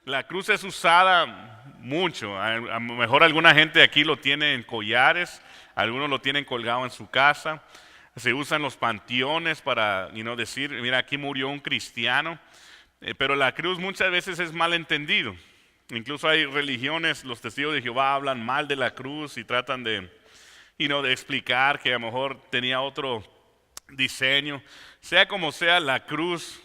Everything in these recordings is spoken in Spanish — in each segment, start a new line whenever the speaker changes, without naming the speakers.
La cruz es usada mucho. A lo mejor alguna gente aquí lo tiene en collares, algunos lo tienen colgado en su casa. Se usan los panteones para decir, mira, aquí murió un cristiano. Pero la cruz muchas veces es mal entendido. Incluso hay religiones, los testigos de Jehová hablan mal de la cruz y tratan de explicar que a lo mejor tenía otro diseño. Sea como sea, la cruz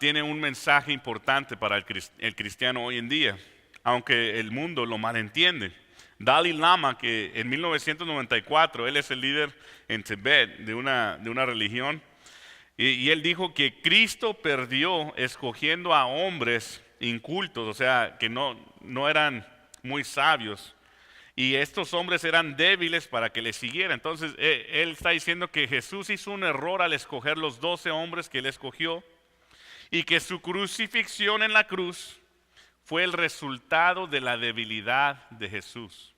tiene un mensaje importante para el cristiano hoy en día, aunque el mundo lo malentiende. Dalai Lama, que en 1994, él es el líder en Tibet de una religión, y él dijo que Cristo perdió escogiendo a hombres incultos, o sea, que no eran muy sabios, y estos hombres eran débiles para que le siguieran. Entonces, él está diciendo que Jesús hizo un error al escoger los 12 hombres que él escogió, y que su crucifixión en la cruz fue el resultado de la debilidad de Jesús.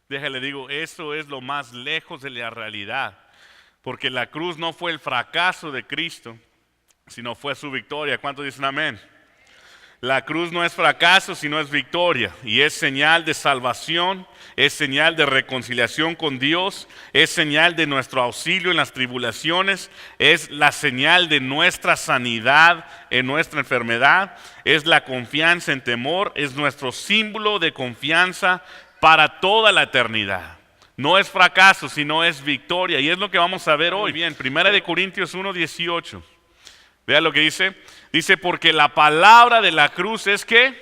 Déjale digo, eso es lo más lejos de la realidad, porque la cruz no fue el fracaso de Cristo, sino fue su victoria. ¿Cuántos dicen amén? La cruz no es fracaso, sino es victoria, y es señal de salvación, es señal de reconciliación con Dios, es señal de nuestro auxilio en las tribulaciones, es la señal de nuestra sanidad en nuestra enfermedad, es la confianza en temor, es nuestro símbolo de confianza para toda la eternidad. No es fracaso, sino es victoria, y es lo que vamos a ver hoy. Bien, 1 Corintios 1:18. Vea lo que dice. Dice, porque la palabra de la cruz es que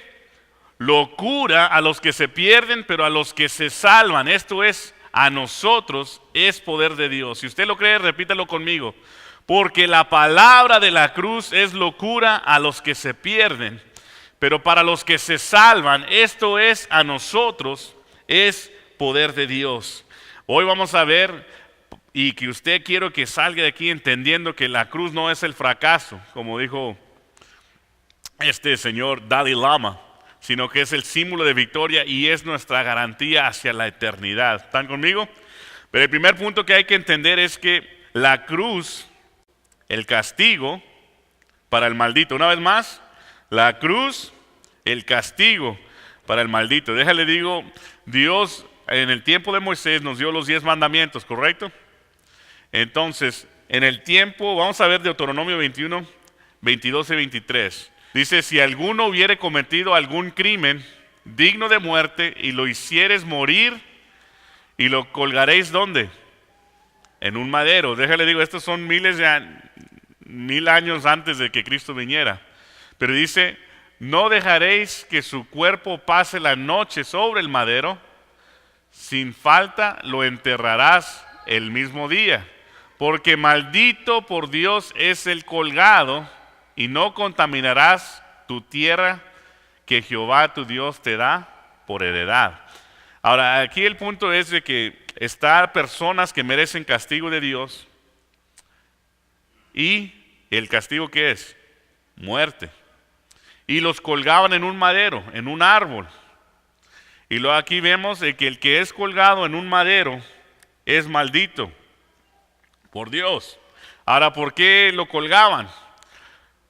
locura a los que se pierden, pero a los que se salvan, esto es, a nosotros es poder de Dios. Si usted lo cree, repítalo conmigo. Porque la palabra de la cruz es locura a los que se pierden, pero para los que se salvan, esto es, a nosotros es poder de Dios. Hoy vamos a ver, y que usted quiero que salga de aquí entendiendo que la cruz no es el fracaso, como dijo este señor Dalai Lama, sino que es el símbolo de victoria y es nuestra garantía hacia la eternidad. ¿Están conmigo? Pero el primer punto que hay que entender es que la cruz, el castigo para el maldito. Una vez más, la cruz, el castigo para el maldito. Déjale digo, Dios en el tiempo de Moisés nos dio los 10 mandamientos, ¿correcto? Entonces, en el tiempo, vamos a ver Deuteronomio 21, 22 y 23. Dice, si alguno hubiere cometido algún crimen digno de muerte y lo hicieres morir y lo colgaréis, ¿dónde? En un madero. Déjale digo, estos son 1000 años antes de que Cristo viniera. Pero dice, no dejaréis que su cuerpo pase la noche sobre el madero, sin falta lo enterrarás el mismo día. Porque maldito por Dios es el colgado, y no contaminarás tu tierra que Jehová tu Dios te da por heredad. Ahora, aquí el punto es de que están personas que merecen castigo de Dios, y el castigo ¿qué es? Muerte. Y los colgaban en un madero, en un árbol. Y luego aquí vemos de que el que es colgado en un madero es maldito por Dios. Ahora, ¿por qué lo colgaban?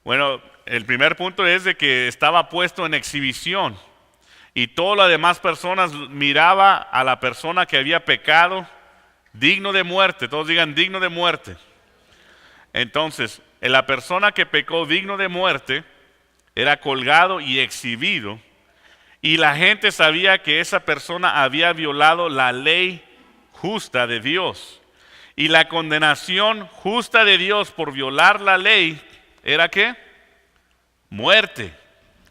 Bueno, el primer punto es de que estaba puesto en exhibición y todas las demás personas miraba a la persona que había pecado digno de muerte. Todos digan digno de muerte. Entonces, la persona que pecó digno de muerte era colgado y exhibido, y la gente sabía que esa persona había violado la ley justa de Dios. Y la condenación justa de Dios por violar la ley ¿era qué? Muerte.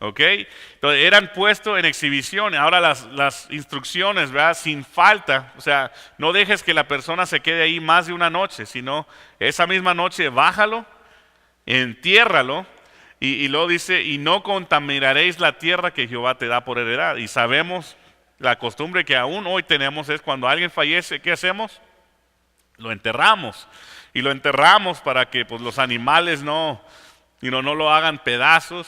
¿Ok? Entonces eran puestos en exhibición. Ahora las instrucciones, ¿verdad? Sin falta. O sea, no dejes que la persona se quede ahí más de una noche, sino esa misma noche bájalo, entiérralo. Y luego dice, y no contaminaréis la tierra que Jehová te da por heredad. Y sabemos, la costumbre que aún hoy tenemos es cuando alguien fallece, ¿qué hacemos? Lo enterramos. Y lo enterramos para que pues, los animales no lo hagan pedazos,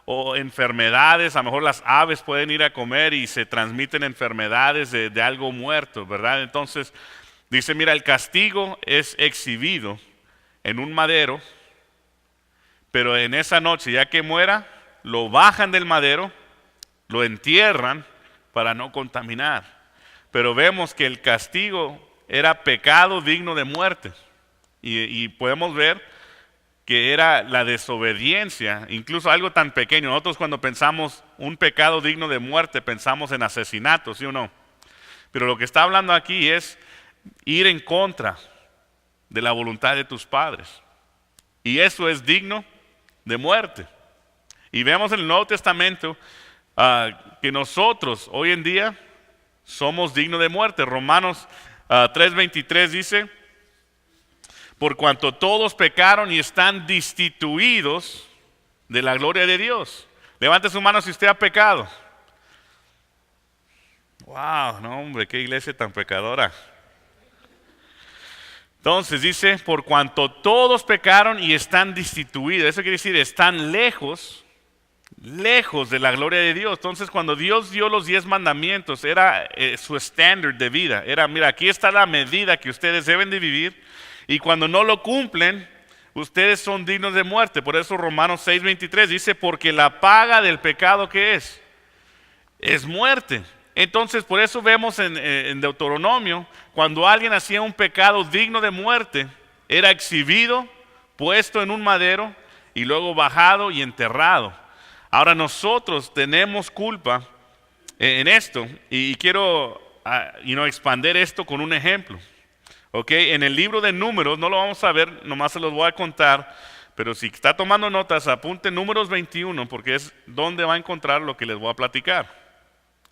o enfermedades. A lo mejor las aves pueden ir a comer y se transmiten enfermedades de algo muerto, ¿verdad? Entonces dice, mira, el castigo es exhibido en un madero, pero en esa noche, ya que muera, lo bajan del madero, lo entierran para no contaminar. Pero vemos que el castigo era pecado digno de muerte. Y podemos ver que era la desobediencia, incluso algo tan pequeño. Nosotros cuando pensamos un pecado digno de muerte, pensamos en asesinato, ¿sí o no? Pero lo que está hablando aquí es ir en contra de la voluntad de tus padres. Y eso es digno de muerte. Y vemos en el Nuevo Testamento que nosotros hoy en día somos dignos de muerte. Romanos 3:23 dice: por cuanto todos pecaron y están destituidos de la gloria de Dios. Levante su mano si usted ha pecado. Wow, no hombre, qué iglesia tan pecadora. Entonces dice, por cuanto todos pecaron y están destituidos. Eso quiere decir, están lejos de la gloria de Dios. Entonces cuando Dios dio los 10 mandamientos, era su estándar de vida. Era, mira, aquí está la medida que ustedes deben de vivir. Y cuando no lo cumplen, ustedes son dignos de muerte. Por eso Romanos 6:23 dice, porque la paga del pecado, ¿qué es? Es muerte. Entonces por eso vemos en Deuteronomio, cuando alguien hacía un pecado digno de muerte, era exhibido, puesto en un madero y luego bajado y enterrado. Ahora nosotros tenemos culpa en esto y quiero expandir esto con un ejemplo. Okay, en el libro de Números, no lo vamos a ver, nomás se los voy a contar, pero si está tomando notas, apunte Números 21, porque es donde va a encontrar lo que les voy a platicar.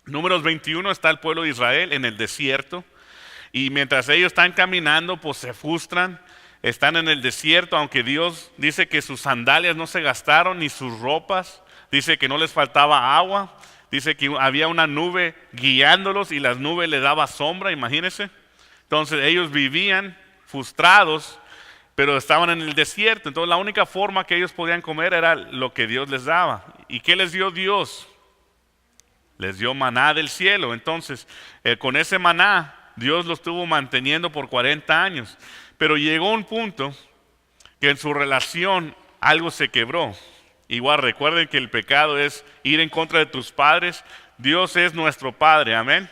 Números 21 está el pueblo de Israel en el desierto, y mientras ellos están caminando, pues se frustran, están en el desierto, aunque Dios dice que sus sandalias no se gastaron, ni sus ropas, dice que no les faltaba agua, dice que había una nube guiándolos y las nubes les daba sombra, imagínense. Entonces ellos vivían frustrados, pero estaban en el desierto. Entonces la única forma que ellos podían comer era lo que Dios les daba. ¿Y qué les dio Dios? Les dio maná del cielo. Entonces con ese maná Dios los estuvo manteniendo por 40 años. Pero llegó un punto que en su relación algo se quebró. Igual recuerden que el pecado es ir en contra de tus padres. Dios es nuestro Padre, amén.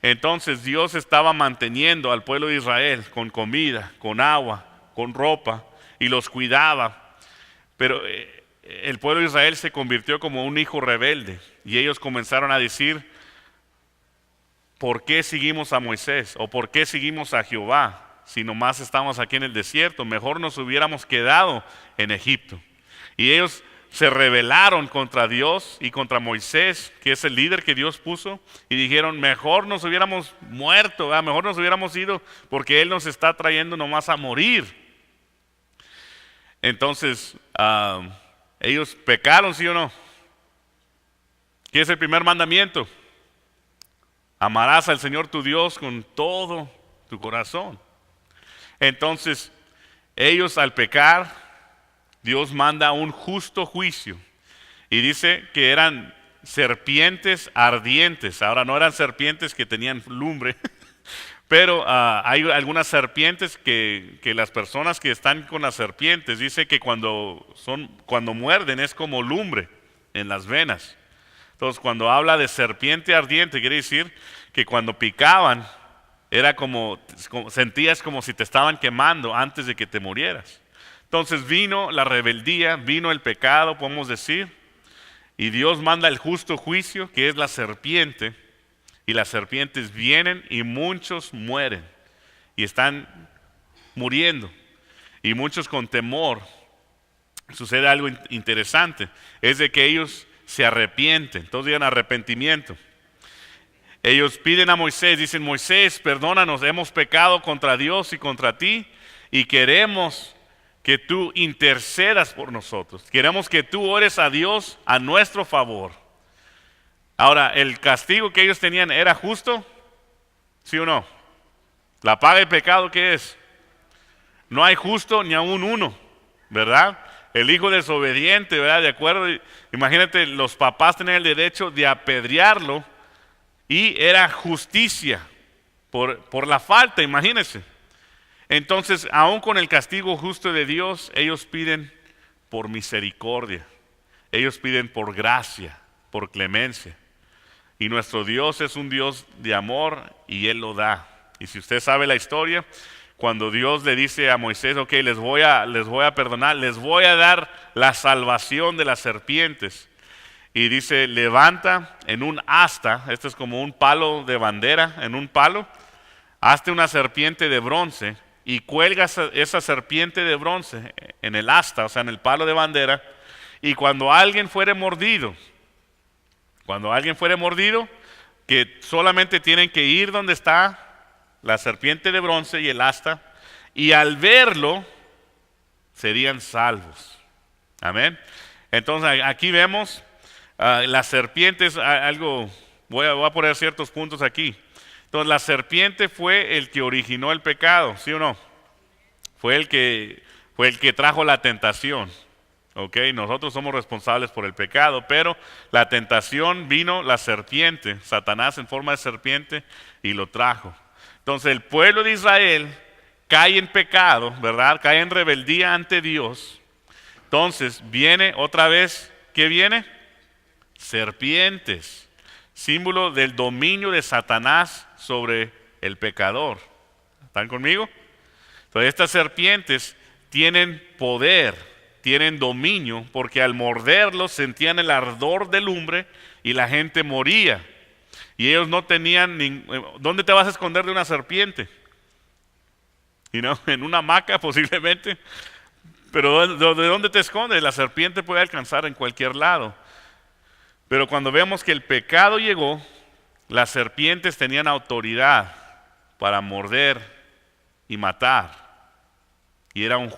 Entonces Dios estaba manteniendo al pueblo de Israel con comida, con agua, con ropa y los cuidaba. Pero el pueblo de Israel se convirtió como un hijo rebelde y ellos comenzaron a decir, ¿por qué seguimos a Moisés? ¿O por qué seguimos a Jehová? Si nomás estamos aquí en el desierto, mejor nos hubiéramos quedado en Egipto. Y ellos se rebelaron contra Dios y contra Moisés, que es el líder que Dios puso, y dijeron, mejor nos hubiéramos muerto, ¿verdad? Mejor nos hubiéramos ido, porque Él nos está trayendo nomás a morir. Entonces, ellos pecaron, ¿sí o no? ¿Qué es el primer mandamiento? Amarás al Señor tu Dios con todo tu corazón. Entonces, ellos al pecar, Dios manda un justo juicio y dice que eran serpientes ardientes. Ahora no eran serpientes que tenían lumbre, pero hay algunas serpientes que las personas que están con las serpientes dice que cuando muerden es como lumbre en las venas. Entonces cuando habla de serpiente ardiente quiere decir que cuando picaban era sentías como si te estaban quemando antes de que te murieras. Entonces vino la rebeldía, vino el pecado, podemos decir, y Dios manda el justo juicio, que es la serpiente, y las serpientes vienen y muchos mueren, y están muriendo, y muchos con temor. Sucede algo interesante, es de que ellos se arrepienten, todos digan arrepentimiento. Ellos piden a Moisés, dicen, Moisés, perdónanos, hemos pecado contra Dios y contra ti, y queremos que tú intercedas por nosotros. Queremos que tú ores a Dios a nuestro favor. Ahora, ¿el castigo que ellos tenían era justo? ¿Sí o no? La paga del pecado, ¿qué es? No hay justo ni aún uno, ¿verdad? El hijo desobediente, ¿verdad? De acuerdo, imagínate, los papás tenían el derecho de apedrearlo y era justicia por la falta, imagínense. Entonces, aún con el castigo justo de Dios, ellos piden por misericordia. ellos piden por gracia, por clemencia. Y nuestro Dios es un Dios de amor y Él lo da. Y si usted sabe la historia, cuando Dios le dice a Moisés, ok, les voy a perdonar, les voy a dar la salvación de las serpientes. Y dice, levanta en un asta, esto es como un palo de bandera, en un palo, hazte una serpiente de bronce y cuelga esa serpiente de bronce en el asta, o sea, en el palo de bandera, y cuando alguien fuere mordido, que solamente tienen que ir donde está la serpiente de bronce y el asta, y al verlo serían salvos. Amén. Entonces aquí vemos las serpientes, algo, voy a poner ciertos puntos aquí. Entonces la serpiente fue el que originó el pecado, ¿sí o no? Fue el que trajo la tentación. Ok, nosotros somos responsables por el pecado, pero la tentación vino la serpiente, Satanás en forma de serpiente, y lo trajo. Entonces el pueblo de Israel cae en pecado, ¿verdad? Cae en rebeldía ante Dios. Entonces viene otra vez, ¿qué viene? Serpientes, símbolo del dominio de Satanás sobre el pecador. ¿Están conmigo? Entonces estas serpientes tienen poder, tienen dominio, porque al morderlos sentían el ardor de lumbre y la gente moría. Y ellos no tenían, ¿dónde te vas a esconder de una serpiente? En una hamaca posiblemente. Pero ¿de dónde te escondes? La serpiente puede alcanzar en cualquier lado. Pero cuando vemos que el pecado llegó, las serpientes tenían autoridad para morder y matar. Y era un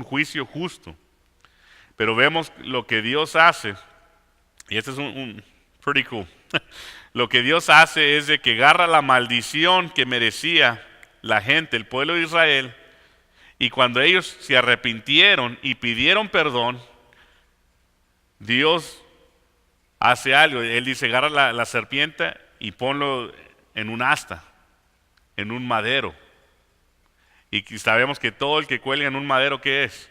juicio justo. Pero vemos lo que Dios hace, y este es un pretty cool. Lo que Dios hace es de que agarra la maldición que merecía la gente, el pueblo de Israel, y cuando ellos se arrepintieron y pidieron perdón, Dios hace algo. Él dice, agarra la serpiente y ponlo en un asta, en un madero. Y sabemos que todo el que cuelga en un madero, ¿qué es?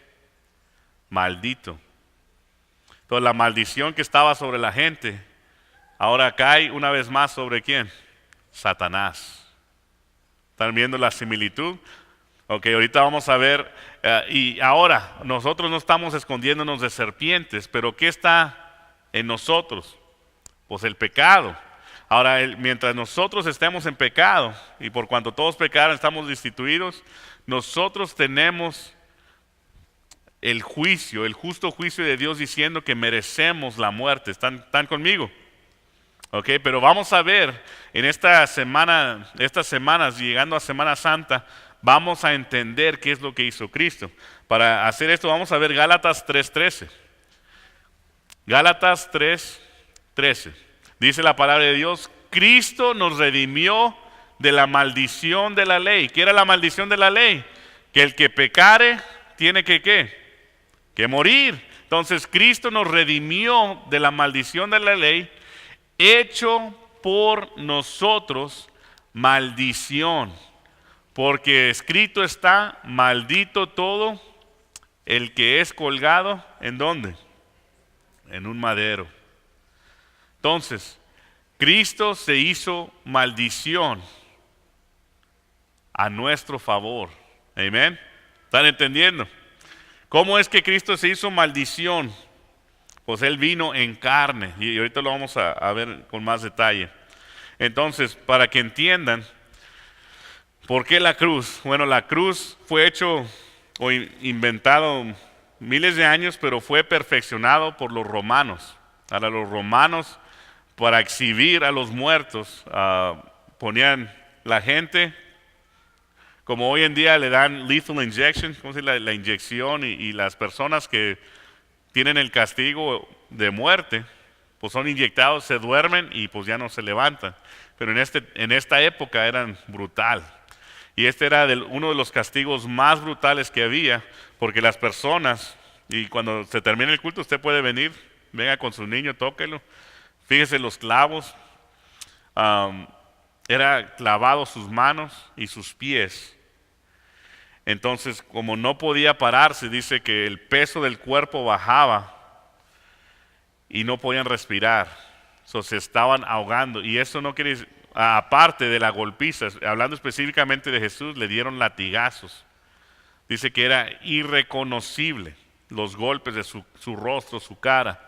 Maldito. Entonces la maldición que estaba sobre la gente, ahora cae una vez más sobre ¿quién? Satanás. ¿Están viendo la similitud? Ok, ahorita vamos a ver, y ahora nosotros no estamos escondiéndonos de serpientes, pero ¿qué está en nosotros? Pues el pecado. Ahora, mientras nosotros estemos en pecado, y por cuanto todos pecaron estamos destituidos, nosotros tenemos el juicio, el justo juicio de Dios diciendo que merecemos la muerte. ¿Están conmigo? Ok, pero vamos a ver en estas semanas, llegando a Semana Santa, vamos a entender qué es lo que hizo Cristo. Para hacer esto vamos a ver Gálatas 3:13. Gálatas 3:13. Dice la palabra de Dios, Cristo nos redimió de la maldición de la ley. ¿Qué era la maldición de la ley? Que el que pecare tiene que ¿qué? Que morir. Entonces Cristo nos redimió de la maldición de la ley, hecho por nosotros maldición, porque escrito está, maldito todo el que es colgado, ¿en dónde? En un madero. Entonces, Cristo se hizo maldición a nuestro favor. Amén. ¿Están entendiendo? ¿Cómo es que Cristo se hizo maldición? Pues Él vino en carne, y ahorita lo vamos a ver con más detalle. Entonces, para que entiendan, ¿por qué la cruz? Bueno, la cruz fue hecho o inventado miles de años, pero fue perfeccionado por los romanos. Ahora los romanos, para exhibir a los muertos, ponían la gente, como hoy en día le dan lethal injection, ¿cómo se dice? La inyección, y las personas que tienen el castigo de muerte, pues son inyectados, se duermen y pues ya no se levantan. Pero en esta época eran brutal. Y este era uno de los castigos más brutales que había, porque las personas, y cuando se termine el culto usted puede venir, venga con su niño, tóquelo, fíjese los clavos, era clavado sus manos y sus pies. Entonces, como no podía pararse, dice que el peso del cuerpo bajaba y no podían respirar, se estaban ahogando. Y eso no quiere decir, aparte de la golpiza, hablando específicamente de Jesús, le dieron latigazos. Dice que era irreconocible los golpes de su rostro, su cara.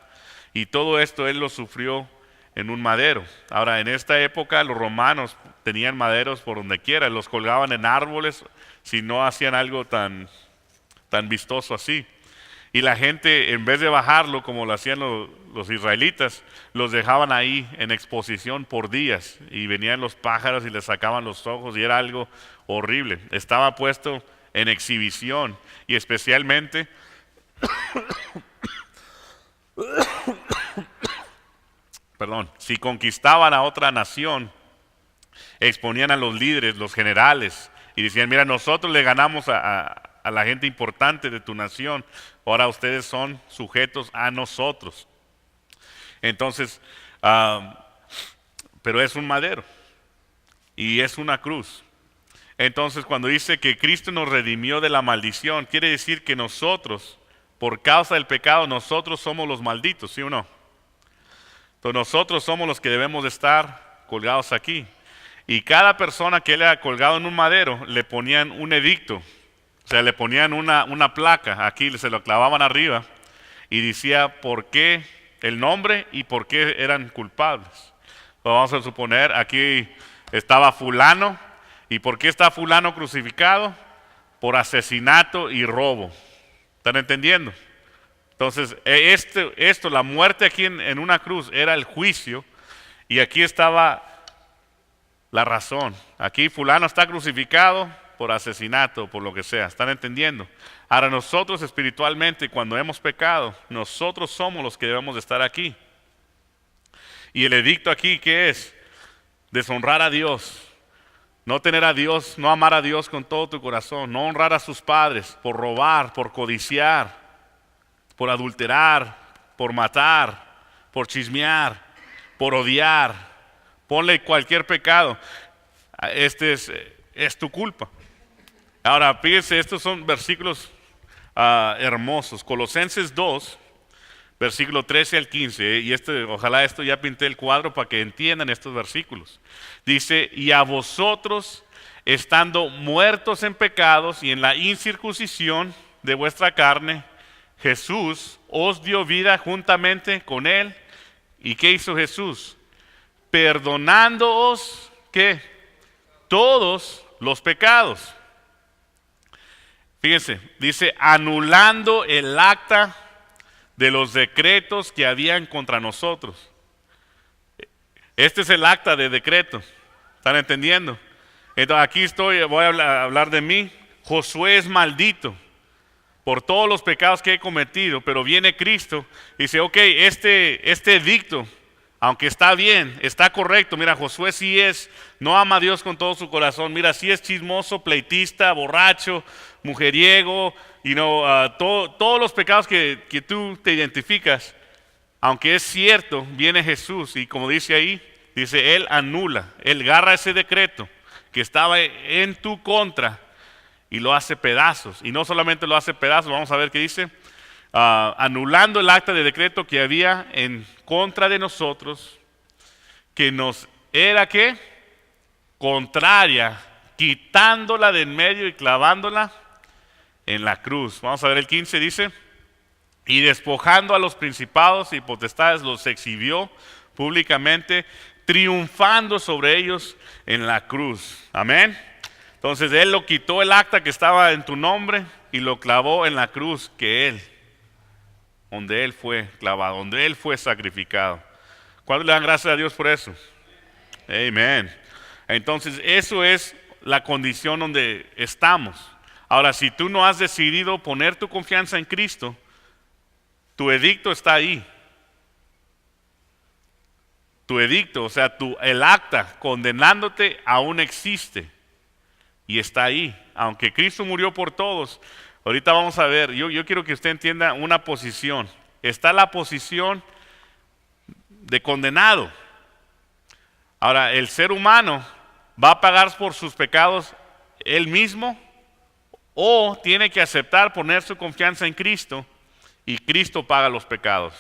Y todo esto él lo sufrió en un madero. Ahora, en esta época los romanos tenían maderos por donde quiera, los colgaban en árboles si no hacían algo tan vistoso así. Y la gente, en vez de bajarlo como lo hacían los israelitas, los dejaban ahí en exposición por días. Y venían los pájaros y les sacaban los ojos y era algo horrible. Estaba puesto en exhibición y especialmente si conquistaban a otra nación, exponían a los líderes, los generales, y decían, mira, nosotros le ganamos a la gente importante de tu nación, ahora ustedes son sujetos a nosotros. Entonces, pero es un madero y es una cruz. Entonces, cuando dice que Cristo nos redimió de la maldición, quiere decir que nosotros, por causa del pecado, nosotros somos los malditos, ¿sí o no? Entonces nosotros somos los que debemos de estar colgados aquí. Y cada persona que él era colgado en un madero, le ponían un edicto. O sea, le ponían una placa, aquí se lo clavaban arriba, y decía por qué el nombre y por qué eran culpables. Vamos a suponer, aquí estaba fulano, ¿y por qué está fulano crucificado? Por asesinato y robo. ¿Están entendiendo? Entonces, la muerte aquí en una cruz era el juicio, y aquí estaba la razón. Aquí fulano está crucificado por asesinato, por lo que sea. ¿Están entendiendo? Ahora nosotros espiritualmente, cuando hemos pecado, nosotros somos los que debemos de estar aquí. Y el edicto aquí, ¿qué es? Deshonrar a Dios. No tener a Dios, no amar a Dios con todo tu corazón. No honrar a sus padres por robar, por codiciar, por adulterar, por matar, por chismear, por odiar. Ponle cualquier pecado. Es tu culpa. Ahora, fíjense, estos son versículos hermosos. Colosenses 2, versículo 13 al 15. Y ojalá esto ya pinté el cuadro para que entiendan estos versículos. Dice, y a vosotros, estando muertos en pecados y en la incircuncisión de vuestra carne, Jesús os dio vida juntamente con él. ¿Y qué hizo Jesús? Perdonándoos, ¿qué? Todos los pecados. Fíjense, dice, anulando el acta de los decretos que habían contra nosotros. Este es el acta de decreto. ¿Están entendiendo? Entonces aquí voy a hablar de mí. Josué es maldito por todos los pecados que he cometido, pero viene Cristo y dice, ok, este edicto, aunque está bien, está correcto. Mira, Josué sí no ama a Dios con todo su corazón. Mira, sí es chismoso, pleitista, borracho, mujeriego, todos los pecados que tú te identificas. Aunque es cierto, viene Jesús y como dice ahí, dice, Él anula, Él agarra ese decreto que estaba en tu contra y lo hace pedazos. Y no solamente lo hace pedazos, vamos a ver qué dice. Anulando el acta de decreto que había en contra de nosotros, que nos era ¿qué? Contraria, quitándola de en medio y clavándola en la cruz. Vamos a ver el 15, dice, y despojando a los principados y potestades los exhibió públicamente, triunfando sobre ellos en la cruz. Amén. Entonces Él lo quitó el acta que estaba en tu nombre y lo clavó en la cruz donde Él fue clavado, donde Él fue sacrificado. ¿Cuántos le dan gracias a Dios por eso? Amén. Entonces eso es la condición donde estamos. Ahora, si tú no has decidido poner tu confianza en Cristo, tu edicto está ahí. Tu edicto, o sea, el acta condenándote aún existe y está ahí. Aunque Cristo murió por todos, ahorita vamos a ver, yo quiero que usted entienda una posición. Está la posición de condenado. Ahora, el ser humano va a pagar por sus pecados él mismo o tiene que aceptar, poner su confianza en Cristo y Cristo paga los pecados.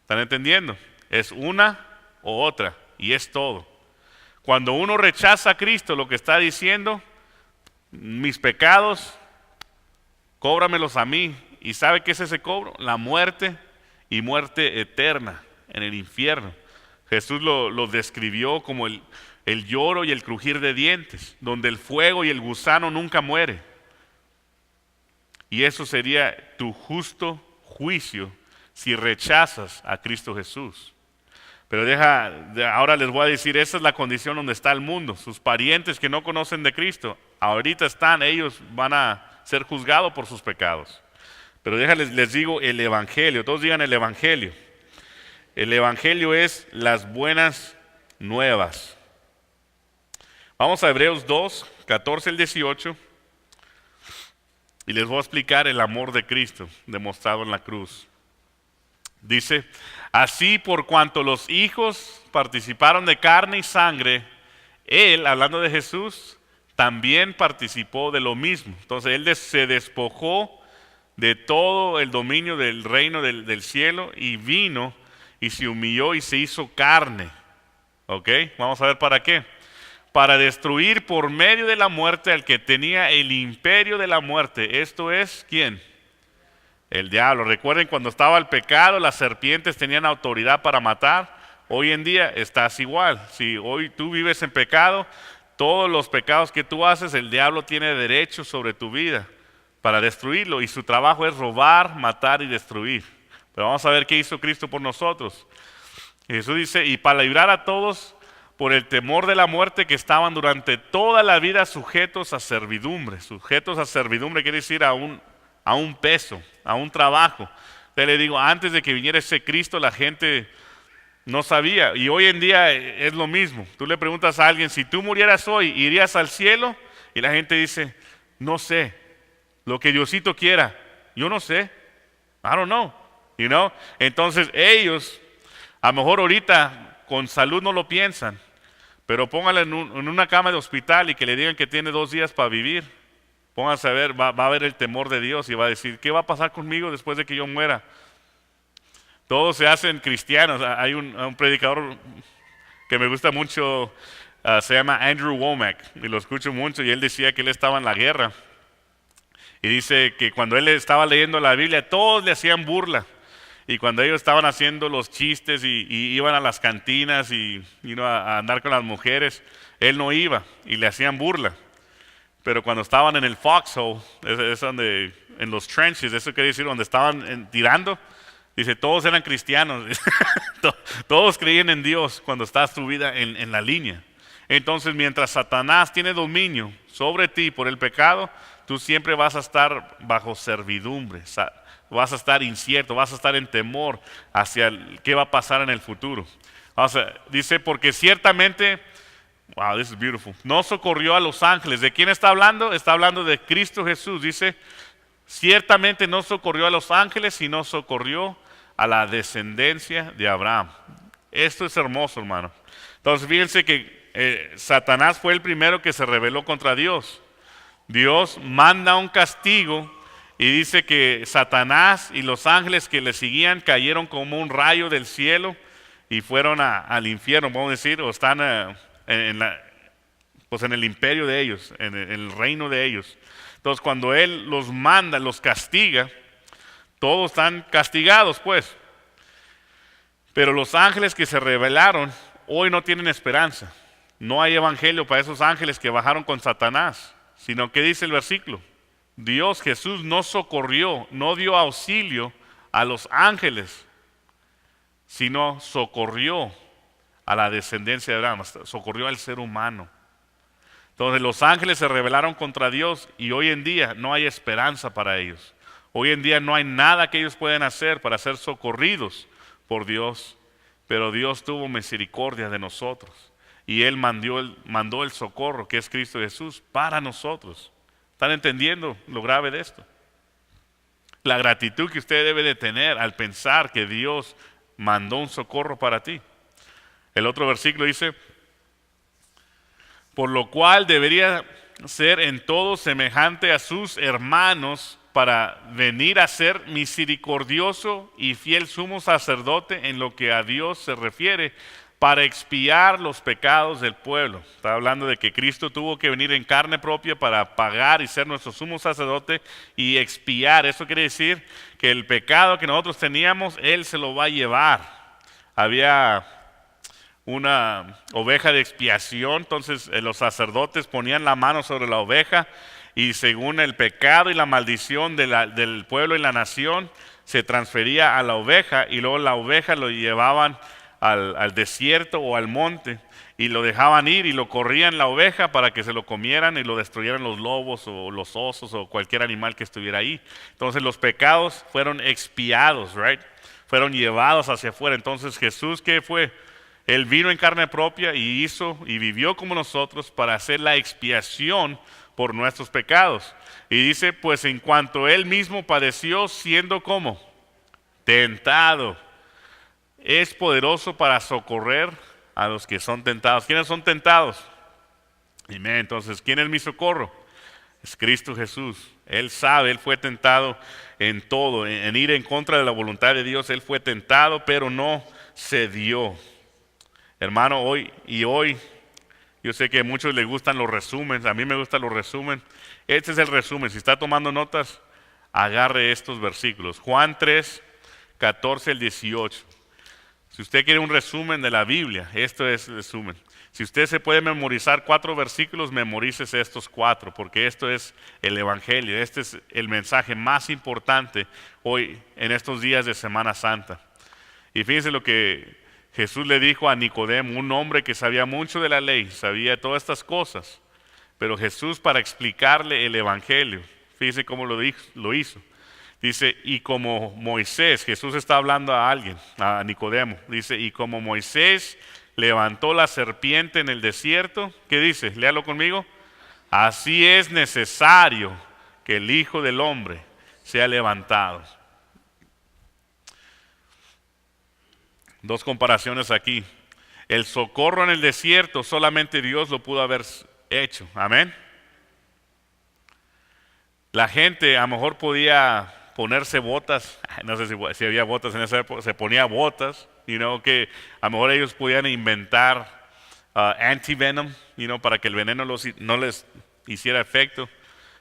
¿Están entendiendo? Es una o otra y es todo. Cuando uno rechaza a Cristo, lo que está diciendo, mis pecados, cóbramelos a mí. ¿Y sabe qué es ese cobro? La muerte y muerte eterna en el infierno. Jesús lo describió como el lloro y el crujir de dientes, donde el fuego y el gusano nunca muere. Y eso sería tu justo juicio si rechazas a Cristo Jesús. Pero ahora les voy a decir, esa es la condición donde está el mundo. Sus parientes que no conocen de Cristo, ahorita ellos van a ser juzgados por sus pecados. Pero les digo el Evangelio, todos digan el Evangelio. El Evangelio es las buenas nuevas. Vamos a Hebreos 2, 14 al 18. Y les voy a explicar el amor de Cristo demostrado en la cruz. Dice, así por cuanto los hijos participaron de carne y sangre, Él, hablando de Jesús, también participó de lo mismo. Entonces Él se despojó de todo el dominio del reino del cielo y vino y se humilló y se hizo carne. ¿Ok? Vamos a ver para qué. Para destruir por medio de la muerte al que tenía el imperio de la muerte. Esto es, ¿quién? El diablo. Recuerden, cuando estaba el pecado, las serpientes tenían autoridad para matar. Hoy en día estás igual. Si hoy tú vives en pecado, todos los pecados que tú haces, el diablo tiene derecho sobre tu vida para destruirlo. Y su trabajo es robar, matar y destruir. Pero vamos a ver qué hizo Cristo por nosotros. Jesús dice, y para librar a todos por el temor de la muerte que estaban durante toda la vida sujetos a servidumbre. Sujetos a servidumbre quiere decir a un peso, a un trabajo. Te le digo, antes de que viniera ese Cristo, la gente no sabía. Y hoy en día es lo mismo. Tú le preguntas a alguien, si tú murieras hoy, ¿irías al cielo? Y la gente dice, no sé, lo que Diosito quiera. Yo no sé, I don't know. You know? Entonces ellos, a lo mejor ahorita con salud no lo piensan, pero póngale en una cama de hospital y que le digan que tiene 2 días para vivir. Pónganse a ver, va a haber el temor de Dios y va a decir, ¿qué va a pasar conmigo después de que yo muera? Todos se hacen cristianos. Hay un predicador que me gusta mucho, se llama Andrew Womack, y lo escucho mucho, y él decía que él estaba en la guerra. Y dice que cuando él estaba leyendo la Biblia, todos le hacían burla. Y cuando ellos estaban haciendo los chistes y iban a las cantinas y a andar con las mujeres, él no iba y le hacían burla. Pero cuando estaban en el foxhole, es donde, en los trenches, eso quiere decir donde estaban tirando, dice, todos eran cristianos, todos creían en Dios cuando está su vida en la línea. Entonces, mientras Satanás tiene dominio sobre ti por el pecado, tú siempre vas a estar bajo servidumbre, vas a estar incierto, vas a estar en temor hacia qué va a pasar en el futuro. Dice, porque ciertamente, wow, this is beautiful, no socorrió a los ángeles. ¿De quién está hablando? Está hablando de Cristo Jesús. Dice, ciertamente no socorrió a los ángeles, sino socorrió a la descendencia de Abraham. Esto es hermoso, hermano. Entonces, fíjense que Satanás fue el primero que se rebeló contra Dios. Dios manda un castigo y dice que Satanás y los ángeles que le seguían cayeron como un rayo del cielo y fueron al infierno, vamos a decir, o están en el imperio de ellos, en el reino de ellos. Entonces, cuando Él los manda, los castiga, todos están castigados, pues. Pero los ángeles que se rebelaron, hoy no tienen esperanza. No hay evangelio para esos ángeles que bajaron con Satanás, sino que dice el versículo, Dios, Jesús no socorrió, no dio auxilio a los ángeles, sino socorrió a la descendencia de Abraham, socorrió al ser humano. Entonces los ángeles se rebelaron contra Dios y hoy en día no hay esperanza para ellos. Hoy en día no hay nada que ellos puedan hacer para ser socorridos por Dios, pero Dios tuvo misericordia de nosotros y Él mandó el socorro, que es Cristo Jesús, para nosotros. ¿Están entendiendo lo grave de esto? La gratitud que usted debe de tener al pensar que Dios mandó un socorro para ti. El otro versículo dice, por lo cual debería ser en todo semejante a sus hermanos para venir a ser misericordioso y fiel sumo sacerdote en lo que a Dios se refiere, para expiar los pecados del pueblo. Está hablando de que Cristo tuvo que venir en carne propia para pagar y ser nuestro sumo sacerdote y expiar. Eso quiere decir que el pecado que nosotros teníamos, Él se lo va a llevar. Había una oveja de expiación, entonces los sacerdotes ponían la mano sobre la oveja y según el pecado y la maldición del pueblo y la nación, se transfería a la oveja y luego la oveja lo llevaban al desierto o al monte y lo dejaban ir y lo corrían la oveja para que se lo comieran y lo destruyeran los lobos o los osos o cualquier animal que estuviera ahí. Entonces los pecados fueron expiados, right? Fueron llevados hacia afuera. Entonces Jesús, ¿qué fue? Él vino en carne propia y hizo y vivió como nosotros para hacer la expiación por nuestros pecados. Y dice, pues en cuanto Él mismo padeció siendo como tentado, es poderoso para socorrer a los que son tentados. ¿Quiénes son tentados? Amén. Entonces, ¿quién es mi socorro? Es Cristo Jesús. Él sabe, Él fue tentado en todo, en ir en contra de la voluntad de Dios. Él fue tentado, pero no cedió. Hermano, hoy, yo sé que a muchos les gustan los resúmenes, a mí me gustan los resúmenes. Este es el resumen. Si está tomando notas, agarre estos versículos. Juan 3, 14 al 18. Si usted quiere un resumen de la Biblia, esto es el resumen. Si usted se puede memorizar 4 versículos, memorícese estos 4, porque esto es el Evangelio. Este es el mensaje más importante hoy en estos días de Semana Santa. Y fíjense lo que Jesús le dijo a Nicodemo, un hombre que sabía mucho de la ley, sabía todas estas cosas. Pero Jesús, para explicarle el Evangelio, fíjense cómo lo hizo. Dice, y como Moisés, Jesús está hablando a alguien, a Nicodemo, dice, y como Moisés levantó la serpiente en el desierto, ¿qué dice? Léalo conmigo. Así es necesario que el Hijo del Hombre sea levantado. 2 comparaciones aquí. El socorro en el desierto solamente Dios lo pudo haber hecho. Amén. La gente a lo mejor podía ponerse botas, no sé si había botas en esa época, se ponía botas, que a lo mejor ellos podían inventar antivenom, para que el veneno no les hiciera efecto.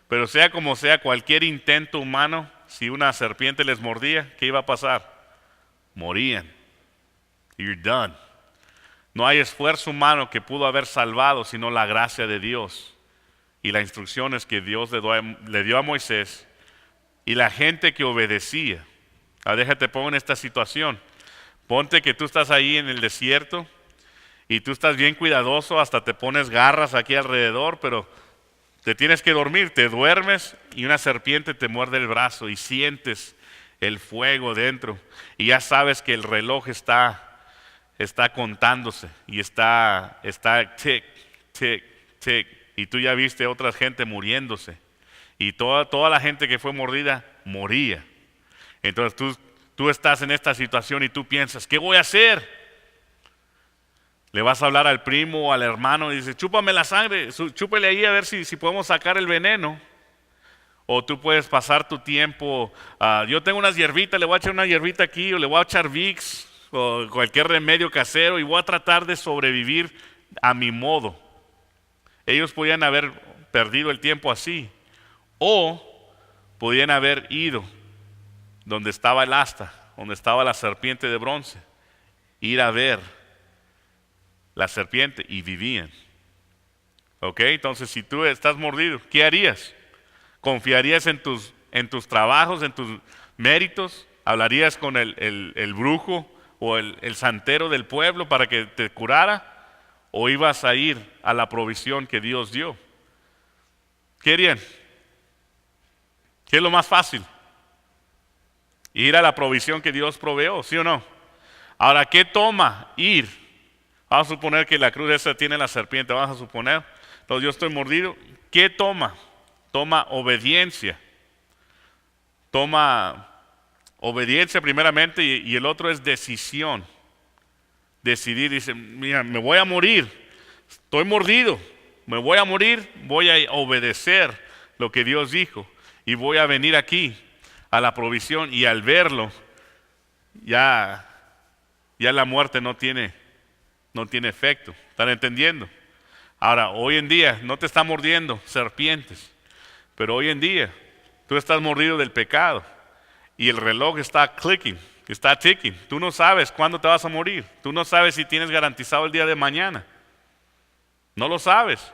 Pero sea como sea, cualquier intento humano, si una serpiente les mordía, ¿qué iba a pasar? Morían. You're done. No hay esfuerzo humano que pudo haber salvado, sino la gracia de Dios y las instrucciones que Dios le dio a Moisés. Y la gente que obedecía. Déjate pongo en esta situación. Ponte que tú estás ahí en el desierto y tú estás bien cuidadoso, hasta te pones garras aquí alrededor, pero te tienes que dormir, te duermes y una serpiente te muerde el brazo y sientes el fuego dentro y ya sabes que el reloj está contándose y está tic, tic, tic, y tú ya viste a otra gente muriéndose. Y toda la gente que fue mordida, moría. Entonces tú estás en esta situación y tú piensas, ¿qué voy a hacer? Le vas a hablar al primo o al hermano y dices, chúpame la sangre, chúpele ahí a ver si podemos sacar el veneno. O tú puedes pasar tu tiempo, yo tengo unas hierbitas, le voy a echar una hierbita aquí, o le voy a echar Vicks, o cualquier remedio casero, y voy a tratar de sobrevivir a mi modo. Ellos podían haber perdido el tiempo así. O podían haber ido donde estaba el asta, donde estaba la serpiente de bronce, ir a ver la serpiente y vivían. ¿Ok? Entonces, si tú estás mordido, ¿qué harías? ¿Confiarías en tus trabajos, en tus méritos? ¿Hablarías con el brujo o el santero del pueblo para que te curara? ¿O ibas a ir a la provisión que Dios dio? ¿Qué harían? ¿Qué es lo más fácil? Ir a la provisión que Dios proveó, ¿sí o no? Ahora, ¿qué toma ir? Vamos a suponer que la cruz esa tiene la serpiente, vamos a suponer. Entonces yo estoy mordido. ¿Qué toma? Toma obediencia. Toma obediencia primeramente y el otro es decisión. Decidir, dice, mira, me voy a morir. Estoy mordido. Me voy a morir, voy a obedecer lo que Dios dijo. y voy a venir aquí a la provisión, y al verlo, ya la muerte no tiene efecto. ¿Están entendiendo? Ahora, hoy en día no te está mordiendo serpientes, pero hoy en día tú estás mordido del pecado y el reloj está clicking, está ticking. Tú no sabes cuándo te vas a morir. Tú no sabes si tienes garantizado el día de mañana. No lo sabes.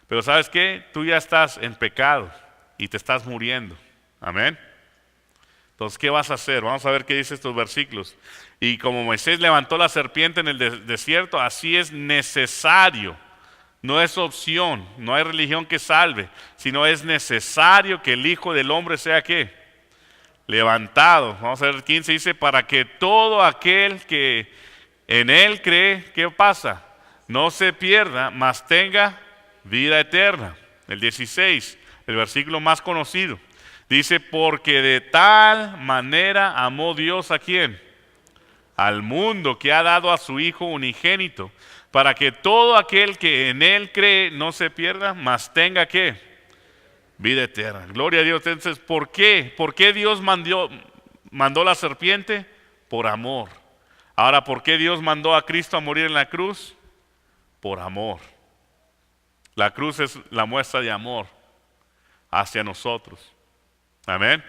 Pero ¿sabes qué? Tú ya estás en pecado y te estás muriendo. Amén. Entonces, ¿qué vas a hacer? Vamos a ver qué dice estos versículos. Y como Moisés levantó la serpiente en el desierto, así es necesario. No es opción, no hay religión que salve, sino es necesario que el Hijo del Hombre sea ¿qué? Levantado. Vamos a ver el 15, dice, para que todo aquel que en Él cree, ¿qué pasa? No se pierda, mas tenga vida eterna. El 16, el versículo más conocido. Dice, porque de tal manera amó Dios ¿a quién? Al mundo, que ha dado a su Hijo unigénito, para que todo aquel que en Él cree no se pierda, mas tenga ¿qué? Vida eterna. Gloria a Dios. Entonces, ¿por qué? ¿Por qué Dios mandó la serpiente? Por amor. Ahora, ¿por qué Dios mandó a Cristo a morir en la cruz? Por amor. La cruz es la muestra de amor hacia nosotros. Amén.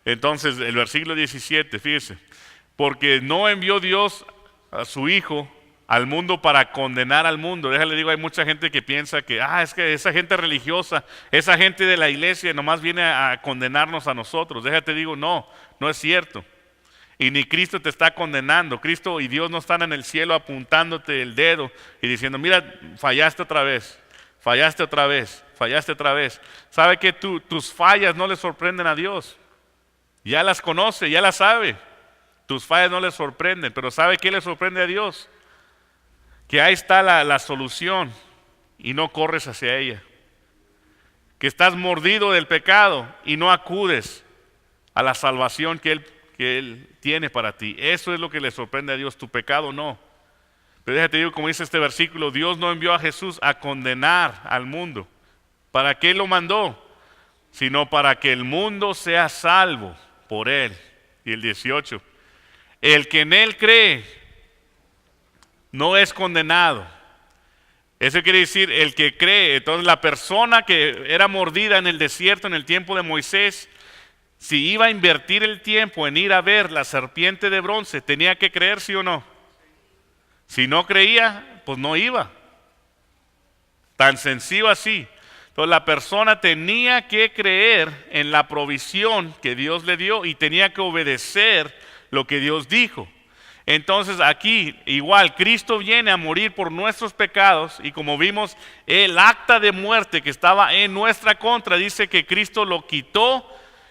Entonces, el versículo 17, fíjese. Porque no envió Dios a su Hijo al mundo para condenar al mundo. Déjale digo, hay mucha gente que piensa que, es que esa gente religiosa, esa gente de la iglesia nomás viene a condenarnos a nosotros. Déjate digo, no es cierto. Y ni Cristo te está condenando. Cristo y Dios no están en el cielo apuntándote el dedo y diciendo, mira, fallaste otra vez, fallaste otra vez, fallaste otra vez. ¿Sabe que tus fallas no le sorprenden a Dios? Ya las conoce, ya las sabe. Tus fallas no le sorprenden, pero ¿sabe qué le sorprende a Dios? Que ahí está la solución y no corres hacia ella. Que estás mordido del pecado y no acudes a la salvación que Él tiene para ti. Eso es lo que le sorprende a Dios, tu pecado no. Pero déjate digo, como dice este versículo, Dios no envió a Jesús a condenar al mundo. ¿Para qué lo mandó? Sino para que el mundo sea salvo por Él. Y el 18, el que en Él cree no es condenado. Eso quiere decir el que cree. Entonces la persona que era mordida en el desierto en el tiempo de Moisés, si iba a invertir el tiempo en ir a ver la serpiente de bronce, tenía que creer, ¿sí o no? Si no creía, pues no iba. Tan sencillo así. Entonces la persona tenía que creer en la provisión que Dios le dio y tenía que obedecer lo que Dios dijo. Entonces aquí igual Cristo viene a morir por nuestros pecados y como vimos el acta de muerte que estaba en nuestra contra dice que Cristo lo quitó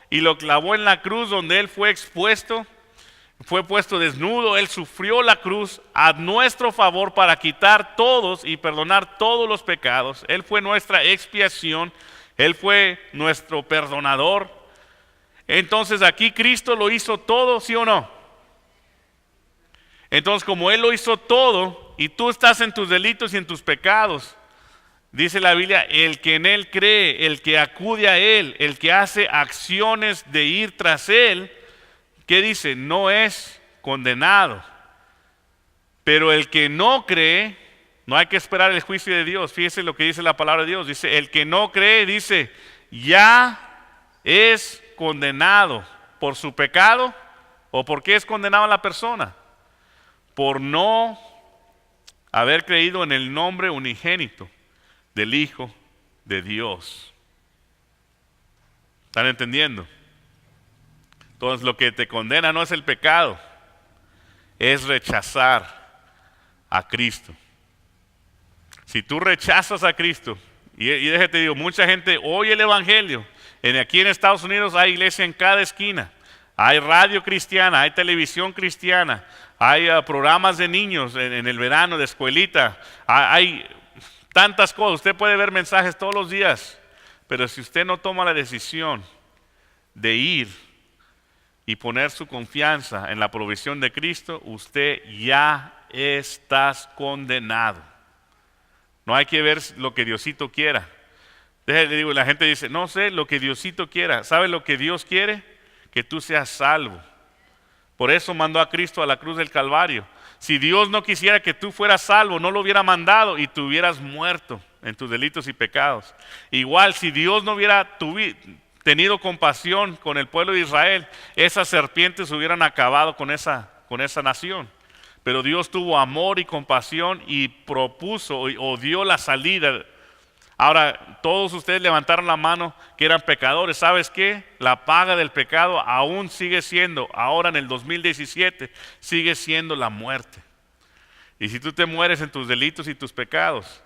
y lo clavó en la cruz donde Él fue expuesto, fue puesto desnudo, Él sufrió la cruz a nuestro favor para quitar todos y perdonar todos los pecados. Él fue nuestra expiación, Él fue nuestro perdonador. Entonces aquí Cristo lo hizo todo, ¿sí o no? Entonces, como Él lo hizo todo y tú estás en tus delitos y en tus pecados, dice la Biblia, el que en Él cree, el que acude a Él, el que hace acciones de ir tras Él, ¿qué dice? No es condenado. Pero el que no cree, no hay que esperar el juicio de Dios. Fíjese lo que dice la palabra de Dios. Dice, el que no cree, dice, ya es condenado por su pecado. ¿O por qué es condenada la persona? Por no haber creído en el nombre unigénito del Hijo de Dios. ¿Están entendiendo? Entonces lo que te condena no es el pecado, es rechazar a Cristo. Si tú rechazas a Cristo, y déjate digo, mucha gente oye el Evangelio. Aquí en Estados Unidos hay iglesia en cada esquina. Hay radio cristiana, hay televisión cristiana, hay programas de niños en el verano, de escuelita. Hay tantas cosas. Usted puede ver mensajes todos los días. Pero si usted no toma la decisión de ir y poner su confianza en la provisión de Cristo, usted ya está condenado. No hay que ver lo que Diosito quiera. Le digo, la gente dice, no sé lo que Diosito quiera. ¿Sabe lo que Dios quiere? Que tú seas salvo. Por eso mandó a Cristo a la cruz del Calvario. Si Dios no quisiera que tú fueras salvo, no lo hubiera mandado y tú hubieras muerto en tus delitos y pecados. Igual, si Dios no hubiera tenido compasión con el pueblo de Israel, esas serpientes hubieran acabado con esa nación. Pero Dios tuvo amor y compasión y propuso o dio la salida. Ahora, todos ustedes levantaron la mano que eran pecadores. ¿Sabes qué? La paga del pecado aún sigue siendo, ahora en el 2017, sigue siendo la muerte. Y si tú te mueres en tus delitos y tus pecados,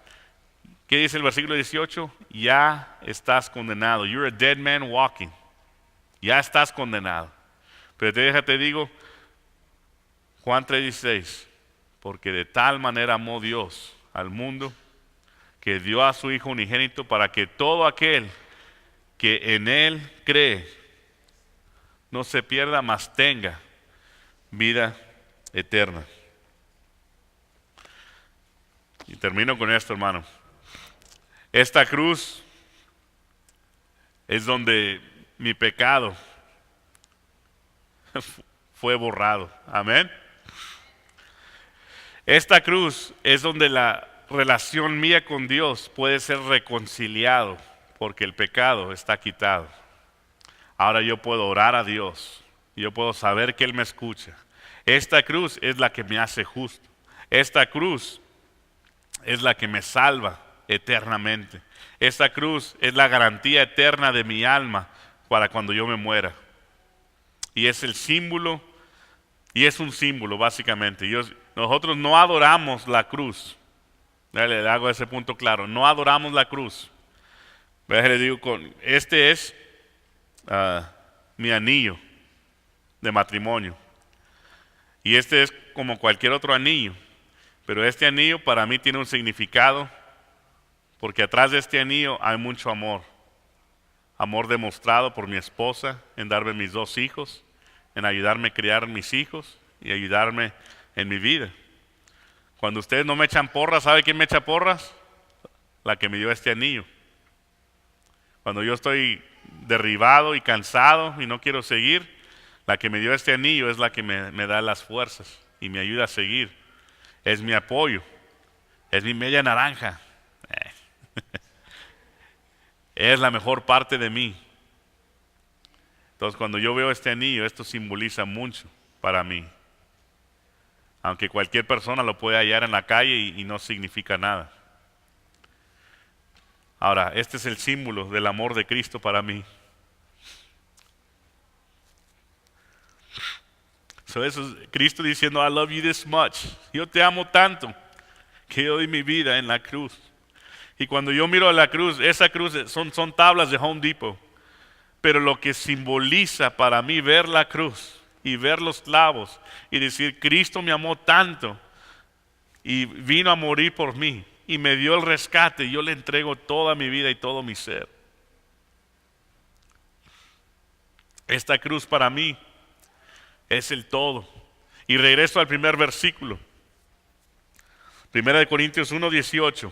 ¿qué dice el versículo 18? Ya estás condenado. You're a dead man walking. Ya estás condenado. Pero te digo, Juan 3:16, porque de tal manera amó Dios al mundo, que dio a su Hijo unigénito para que todo aquel que en Él cree no se pierda, mas tenga vida eterna. Y termino con esto, hermano. Esta cruz es donde mi pecado fue borrado. Amén. Esta cruz es donde la relación mía con Dios puede ser reconciliado porque el pecado está quitado. Ahora yo puedo orar a Dios, yo puedo saber que Él me escucha. Esta cruz es la que me hace justo. Esta cruz es la que me salva eternamente. Esta cruz es la garantía eterna de mi alma para cuando yo me muera. Y es el símbolo, y es un símbolo básicamente. Nosotros no adoramos la cruz. Le hago ese punto claro. No adoramos la cruz. Le digo, este es mi anillo de matrimonio. Y este es como cualquier otro anillo. Pero este anillo para mí tiene un significado. Porque atrás de este anillo hay mucho amor. Amor demostrado por mi esposa en darme mis 2 hijos, en ayudarme a criar mis hijos y ayudarme en mi vida. Cuando ustedes no me echan porras, ¿sabe quién me echa porras? La que me dio este anillo. Cuando yo estoy derribado y cansado y no quiero seguir, la que me dio este anillo es la que me da las fuerzas y me ayuda a seguir. Es mi apoyo, es mi media naranja. Es la mejor parte de mí. Entonces cuando yo veo este anillo, esto simboliza mucho para mí. Aunque cualquier persona lo puede hallar en la calle y no significa nada. Ahora, este es el símbolo del amor de Cristo para mí. Eso es Cristo diciendo, I love you this much. Yo te amo tanto que yo doy mi vida en la cruz. Y cuando yo miro a la cruz, esa cruz son tablas de Home Depot. Pero lo que simboliza para mí ver la cruz y ver los clavos y decir, Cristo me amó tanto y vino a morir por mí y me dio el rescate, y yo le entrego toda mi vida y todo mi ser. Esta cruz para mí es el todo. Y regreso al primer versículo. 1 Corintios 1:18.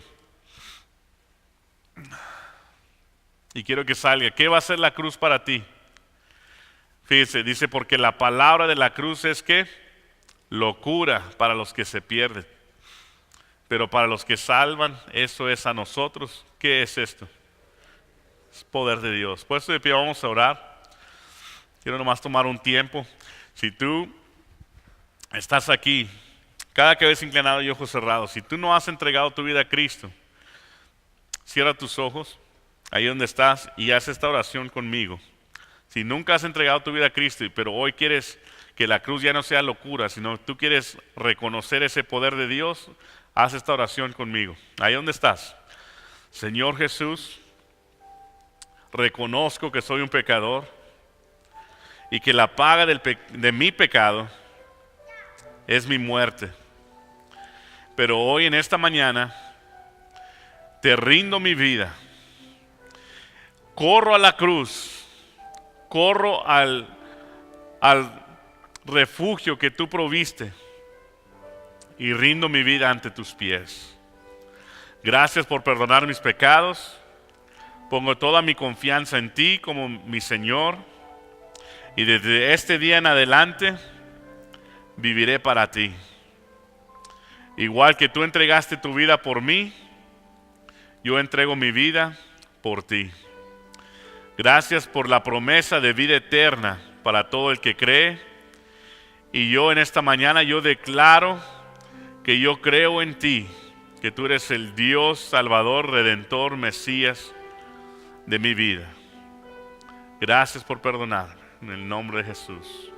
Y quiero que salga. ¿Qué va a ser la cruz para ti? Fíjese, dice, porque la palabra de la cruz es que locura para los que se pierden. Pero para los que salvan, eso es a nosotros. ¿Qué es esto? Es poder de Dios. Por eso de pie vamos a orar. Quiero nomás tomar un tiempo. Si tú estás aquí, cada cabeza inclinada y ojos cerrados, si tú no has entregado tu vida a Cristo, cierra tus ojos, ahí donde estás, y haz esta oración conmigo. Si nunca has entregado tu vida a Cristo, pero hoy quieres que la cruz ya no sea locura, sino tú quieres reconocer ese poder de Dios, haz esta oración conmigo. Ahí donde estás. Señor Jesús, reconozco que soy un pecador y que la paga de mi pecado es mi muerte. Pero hoy en esta mañana te rindo mi vida. Corro a la cruz, corro al refugio que tú proviste y rindo mi vida ante tus pies. Gracias por perdonar mis pecados, Pongo toda mi confianza en ti como mi Señor. Y desde este día en adelante viviré para ti. Igual que tú entregaste tu vida por mí, yo entrego mi vida por ti. Gracias por la promesa de vida eterna para todo el que cree. Y yo en esta mañana yo declaro que yo creo en ti, que tú eres el Dios, Salvador, Redentor, Mesías de mi vida. Gracias por perdonarme. En el nombre de Jesús.